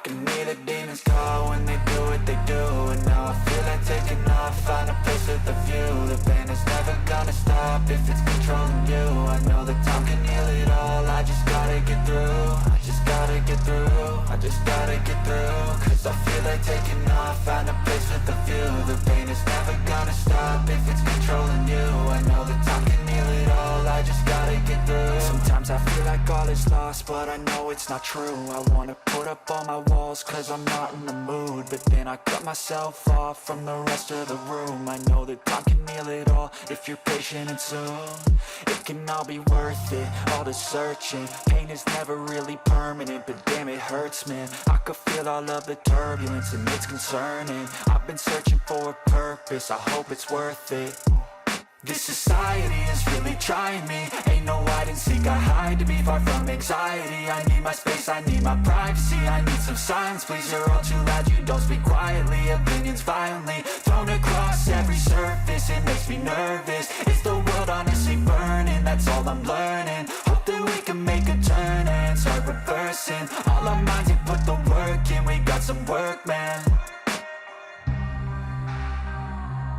can hear the demons call when they do what they do. And now I feel like taking off, find a place with a view. The pain is never gonna stop if it's controlling you. I know that time can heal it all, I just gotta get through. I just gotta get through, I just gotta get through. Cause I feel like taking off, find a place with a view. The pain is never gonna stop if it's controlling you. I know that time can heal it all, I just gotta get through. Sometimes I feel like all is lost, but I know it's not true. I wanna put up all my walls cause I'm not in the mood, but then I cut myself off from the rest of the room. I know that time can heal it all if you're patient, and soon it can all be worth it, all the searching. Pain is never really permanent, but damn it hurts, man. I could feel all of the turbulence and it's concerning. I've been searching for a purpose, I hope it's worth it. This society is really trying me. Ain't no hide and seek, I hide to be far from anxiety. I need my space, I need my privacy. I need some silence, please, you're all too loud. You don't speak quietly, opinions violently thrown across every surface. It makes me nervous, is the world honestly burning? That's all I'm learning. Hope that we can make a turn and start reversing. All our minds and put the work in, we got some work, man.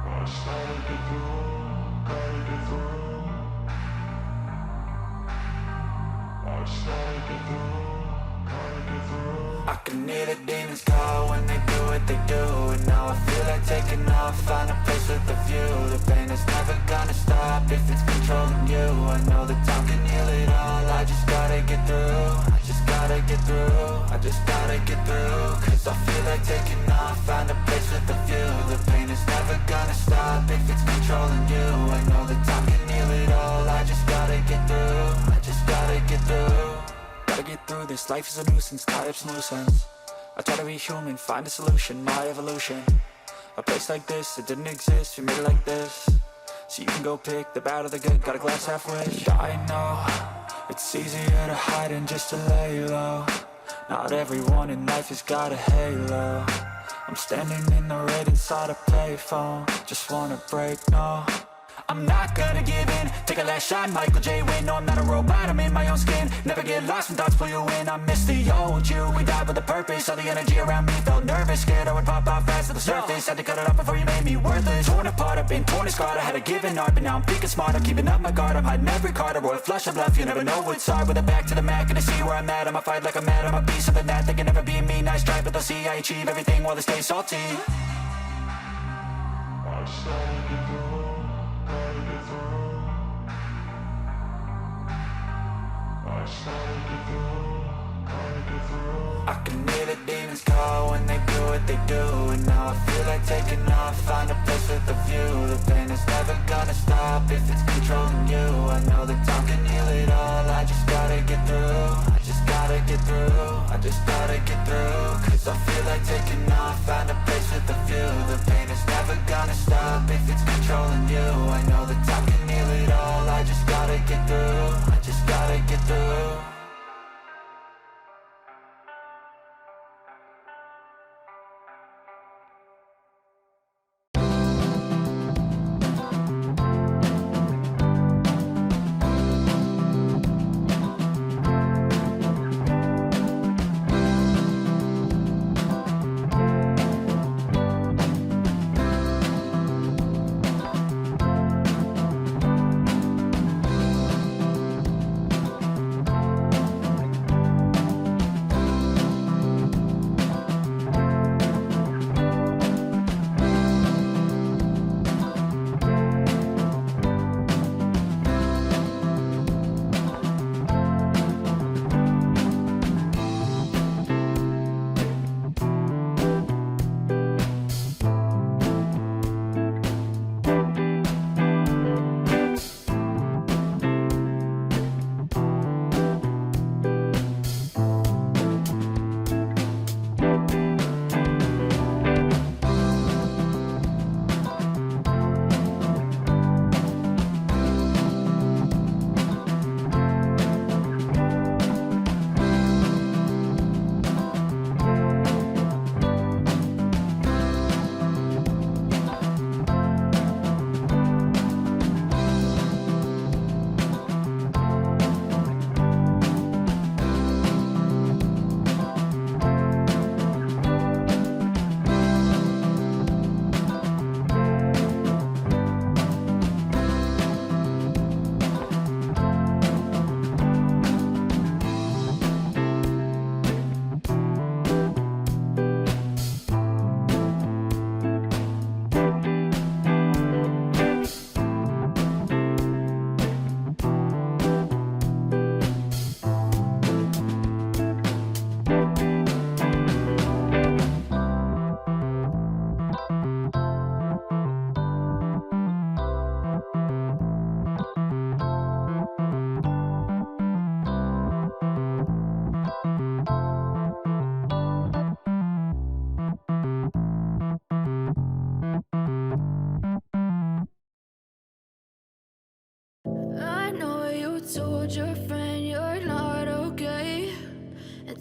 I started to do. I can hear the demons call when they do what they do. And now I feel like taking off, find a place with a view. The pain is never gonna stop if it's controlling you. I know that time can heal it all, I just gotta get through. I just gotta get through, I just gotta get through. Cause I feel like taking off, find a place with a view. The pain is never gonna stop if it's controlling you. I know that time can heal it all, I just gotta get through. I just gotta get through. Gotta get through this, life is a nuisance, tie up some loose ends. I try to be human, find a solution, my evolution. A place like this, it didn't exist, we made it like this. So you can go pick the bad or the good, got a glass half wish. I know, it's easier to hide than just to lay low. Not everyone in life has got a halo. I'm standing in the red inside a payphone, just wanna break, no. I'm not gonna give in, take a last shot, Michael J. Win. No, I'm not a robot, I'm in my own skin. Never get lost when thoughts pull you in. I miss the old you, we died with a purpose. All the energy around me felt nervous, scared I would pop out fast to the surface. Had to cut it off before you made me worthless. Torn apart, I've been torn and scarred. I had a given art, but now I'm thinking smart. I'm keeping up my guard, I'm hiding every card. A royal flush of bluff, you never know what's hard. With a back to the mat, gonna see where I'm at. I'ma fight like I'm mad, I'ma be something that they can never be me. Nice try, but they'll see I achieve everything while they stay salty. I started to do. I can hear the demons call when they do what they do. And now I feel like taking off, find a place with a view. The pain is never gonna stop if it's controlling you. I know that time can heal it all, I just gotta get through. I just gotta get through, I just gotta get through. Cause I feel like taking off, find a place with a view. The pain is never gonna stop if it's controlling you. I know that time can heal it all, I just gotta get through. I just gotta get through.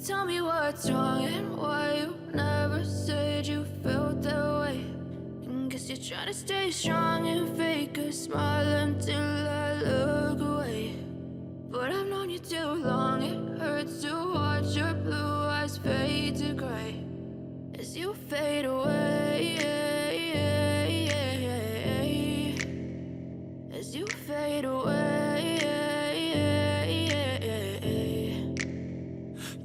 tell me what's wrong and why you never said you felt that way. And guess you're trying to stay strong and fake a smile until I look away. But I've known you too long, it hurts to watch your blue eyes fade to gray as you fade away, as you fade away.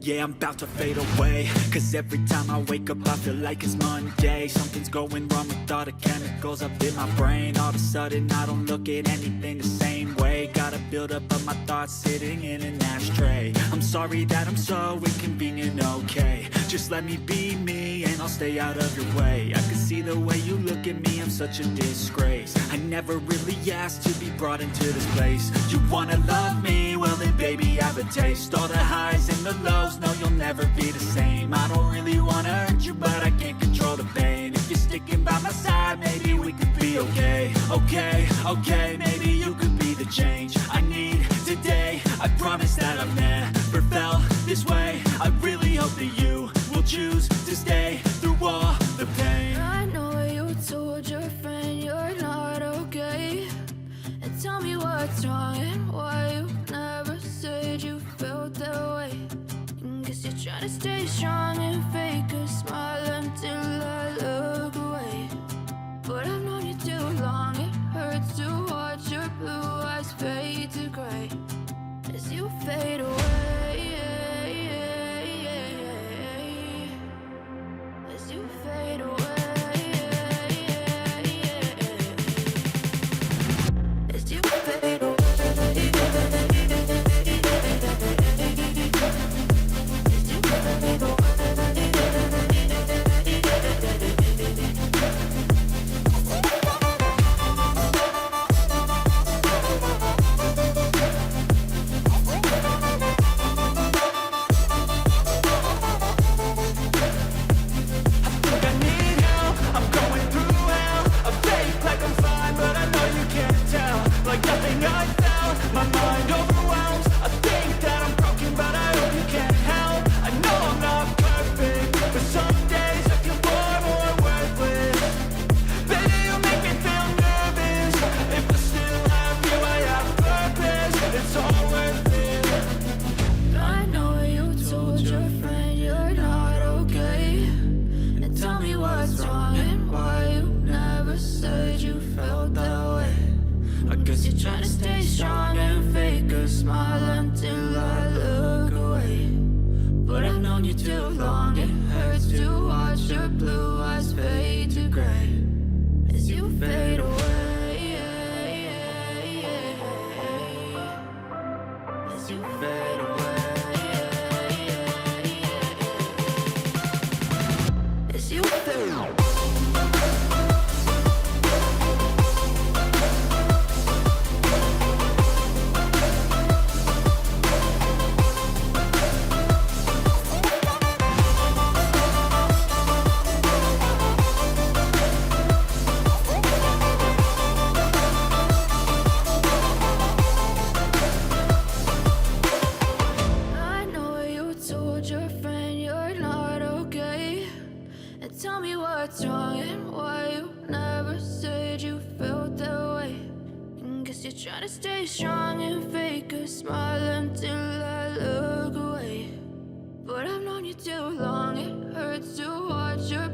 Yeah, I'm about to fade away, cause every time I wake up I feel like it's Monday. Something's going wrong with all the chemicals up in my brain. All of a sudden I don't look at anything the same way. Gotta build up of my thoughts sitting in an ashtray. I'm sorry that I'm so inconvenient, okay. Just let me be me and I'll stay out of your way. I can see the way you look at me, I'm such a disgrace. I never really asked to be brought into this place. You wanna love me? Well then baby have a taste. All the highs and the lows, no you'll never be the same. I don't really wanna hurt you but I can't control the pain. If you're sticking by my side, maybe we could be okay. Okay, maybe you could be the change I need today. I promise that I've never felt this way. I really hope that you will choose to stay through all the pain. I know you told your friend you're not okay, and tell me what's wrong and why you never said you felt that way. And guess you're trying to stay strong and fake a smile until I look away. But I've known you too long, it hurts to watch your blue eyes fade to gray as you fade away, as you fade away, as you fade away. Try to stay strong and fake a smile until I look away. But I've known you too long, it hurts to watch your